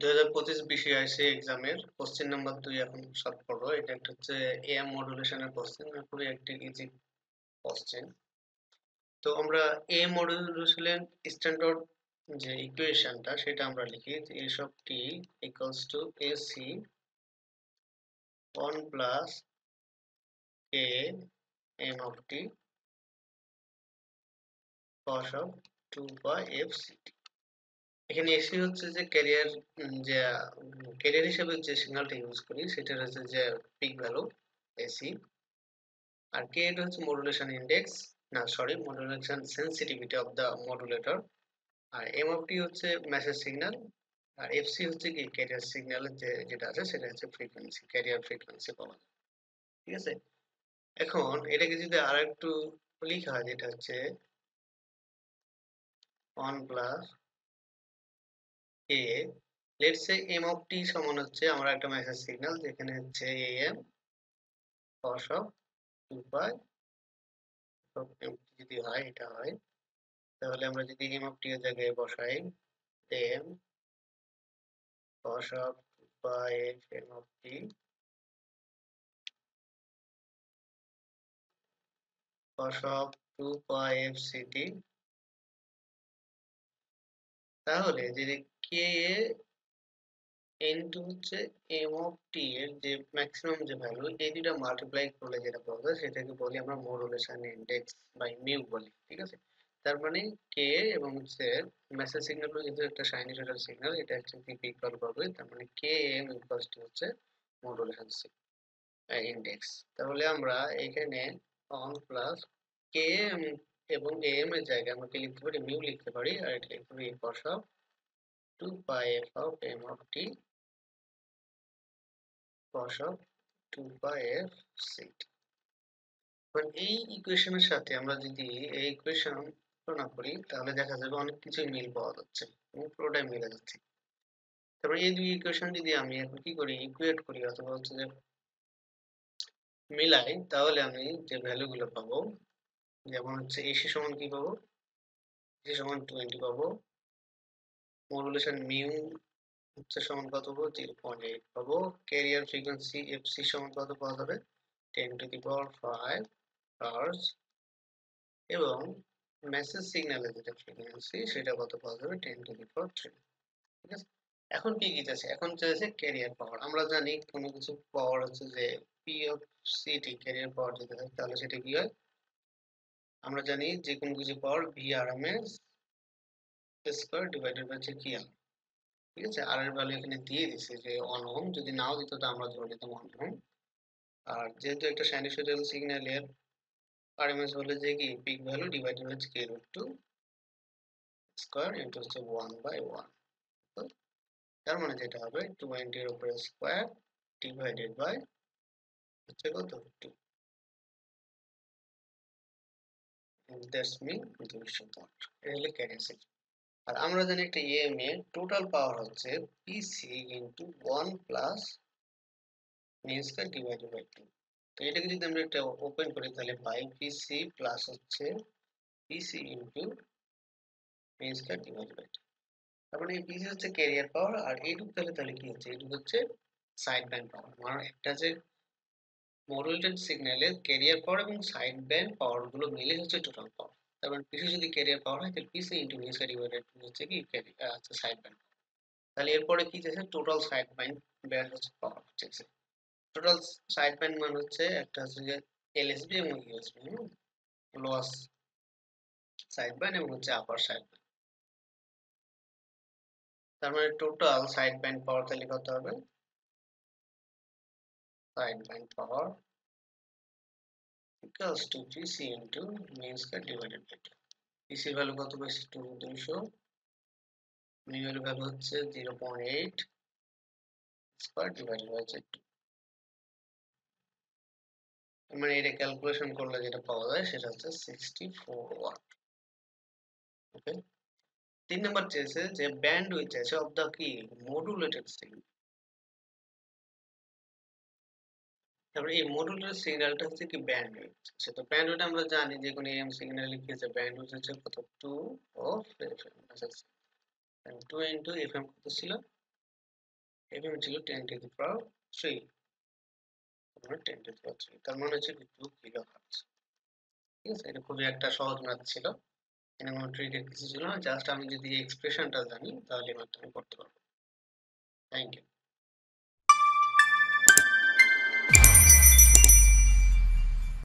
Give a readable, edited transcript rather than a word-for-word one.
2025 BCIC এক্সামের question number 2 এখন solve করবো। এটা একটা হচ্ছে এএম মডুলেশনের কোশ্চেন, খুবই একটি ইজি কোশ্চেন। তো আমরা এ মডুলেশনের স্ট্যান্ডার্ড যে ইকুয়েশনটা সেটা আমরা লিখি যে a sub t equals to ac 1 plus a m of t cos of 2 by f ct। এখানে এসি হচ্ছে যে ক্যারিয়ার, যে ক্যারিয়ার হিসেবে যে সিগন্যালটা ইউজ করি সেটার হচ্ছে যে পিক ভ্যালু এসি, আর কে এটা হচ্ছে মডুলেশন ইন্ডেক্স, না sorry modulation sensitivity of the modulator, আর এম অফ টি হচ্ছে মেসেজ সিগন্যাল, আর এফসি হচ্ছে কি ক্যারিয়ার সিগন্যালের যেটা আছে সেটা হচ্ছে ফ্রিকোয়েন্সি, ক্যারিয়ার ফ্রিকোয়েন্সি পাওয়া যায়। ঠিক আছে, এখন এটাকে যদি আর একটু লেখা হয় যেটা হচ্ছে 1 plus A, let's say M of T সমান হচ্ছে আমরা একটা মেসেজ সিগন্যাল যেখানে হচ্ছে এম cos অফ 2 পাই যদি হয় এটা হয়, তাহলে আমরা যদি এম অফ টি এর জায়গায় বসাই M cos of 2 pi f m of t cos of 2 pi f ct, তাহলে যদি কে ইনটু হচ্ছে m of t এর যে ম্যাক্সিমাম যে ভ্যালু এই দুটো মাল্টিপ্লাই করলে যেটা পাওয়া যায় সেটাকে বলি আমরা মডুলেশন ইনডেক্স বাই মিউ বলি। ঠিক আছে, তার মানে কে এবং হচ্ছে মেসেজ সিগন্যাল যেহেতু একটা সাইনোসয়েডাল সিগন্যাল, এটা হচ্ছে পিক ভ্যালু পাবে, তার মানে কে এম ইকুয়ালস টু হচ্ছে মডুলেশন ইন্ডেক্স। তাহলে আমরা এখানে 1 প্লাস কে এবং এম এর জায়গায় আমরা কি লিখতে পারি, মিউ লিখতে পারি, আর এটা লিখতে পারি cos of 2 pi f of m of t cos of 2 pi f ct। মানে এই ইকুয়েশনের সাথে আমরা যদি এই ইকুয়েশন তুলনা করি তাহলে দেখা যাবে অনেক কিছুই মিল পাওয়া যাচ্ছে এবং পুরোটাই মিলে যাচ্ছে। তারপরে এই দুই ইকুয়েশন যদি আমি এখন কি করি ইকুয়েট করি অথবা হচ্ছে যে মিলাই, তাহলে আমি যে ভ্যালুগুলো পাবো, যেমন হচ্ছে এসি সমান কি পাবো, এসি সমান 20 পাবো, মডুলেশন মিউ হচ্ছে সমান কত পাবো 0.8 পাবো, ক্যারিয়ার ফ্রিকোয়েন্সি এফসি সমান কত পাওয়া যাবে 10 টু দি পাওয়ার 5 হার্টজ, এবং মেসেজ সিগন্যালের যেটা ফ্রিকোয়েন্সি সেটা কত পাওয়া যাবে 10 টু দি পাওয়ার 3। ঠিক আছে, এখন কি কি চাইছে, এখন চাইছে ক্যারিয়ার পাওয়ার। আমরা জানি কোনো কিছু পাওয়ার হচ্ছে যে পি অফ সিটি ক্যারিয়ার পাওয়ার যদি হয় তাহলে সেটা কি হয়, আমরা জানি যে কোনো কিছু power V R M S square divided by হচ্ছে কি আর। ঠিক আছে, আর এর ভ্যালু এখানে দিয়ে দিছে যে 1 ওহম, যদি নাও দিত তো আমরা ধরে নিতাম 1 ওহম। আর যেহেতু একটা সাইনোসয়েডাল সিগন্যালের আরএমএস ভ্যালু যে কি পিক ভ্যালু ডিভাইডেড হচ্ছে কি √2 স্কয়ার ইনটু হচ্ছে 1 বাই 1। তো তার মানে যেটা হবে 20 এর উপরে স্কয়ার ডিভাইডেড বাই হচ্ছে কত 2, দ্যাটস মিন 200 ওয়াট। এটা হলো ক্যারেন্সি। আর আমরা জানি একটা ইএম এর টোটাল পাওয়ার হচ্ছে PC into 1 plus mean square divided by 2। তো এটাকে যদি আমরা একটা ওপেন করি তাহলে পাই পিসি প্লাস হচ্ছে PC into mean square divided by 2। তার মানে এই পিসি হচ্ছে ক্যারিয়ার পাওয়ার, আর এইটুকু তাহলে কি হচ্ছে, এইটুকু হচ্ছে সাইড ব্যান্ড পাওয়ার। মানে একটা যে মডুলেটেড সিগন্যালের ক্যারিয়ার পাওয়ার এবং সাইড ব্যান্ড পাওয়ার গুলো মিলে হচ্ছে টোটাল পাওয়ার। তার মানে পিসি যদি ক্যারিয়ার পাওয়ার হয় তাহলে পিসি ইনটু মিন স্কয়ার ডিভাইডেড হচ্ছে কি হচ্ছে সাইড ব্যান্ড। তাহলে এরপরে কি চাইছে, টোটাল সাইড ব্যান্ড হচ্ছে পাওয়ার চাইছে। টোটাল সাইড ব্যান্ড মানে হচ্ছে একটা হচ্ছে যে এলএসবি এবং ইউএসবি, লস সাইড ব্যান্ড এবং হচ্ছে আপার সাইড ব্যান্ড। তার মানে টোটাল সাইড ব্যান্ড পাওয়ার তাহলে কত হবে, side band power equals to PC into mean square divided by 2। পিসির ভ্যালু কত পেয়েছি 200, মিউ এর ভ্যালু হচ্ছে 0.8 স্কয়ার ডিভাইডেড বাই 2। মানে এটা ক্যালকুলেশন করলে যেটা পাওয়া যায় সেটা হচ্ছে 64 ওয়াট। ওকে, 3 নাম্বার চেয়েছে যে ব্যান্ডউইথ আছে অফ দা কি মডুলেটেড সিগন্যাল। তারপরে এই মডুলেটেড সিগন্যালটা হচ্ছে কি ব্যান্ডউইথ। সেটা ব্যান্ডউইথ আমরা জানি যে কোনো এম সিগন্যাল লিখেছে ব্যান্ডউইথ হচ্ছে কত 2 অফ এফএম, 2 ইনটু এফএম কত ছিল এফএম ছিল 10 টু দি পাওয়ার 3, মানে 10 টু দি পাওয়ার 3, তার মানে হচ্ছে 2 কিলো হার্টজ। ঠিক আছে, এটা খুবই একটা সহজ ম্যাথ ছিল, এখানে কোনো ট্রিকের কিছু ছিল না, জাস্ট আমি যদি এক্সপ্রেশনটা জানি তাহলে ম্যাথটা আমি করতে পারবো। Thank you.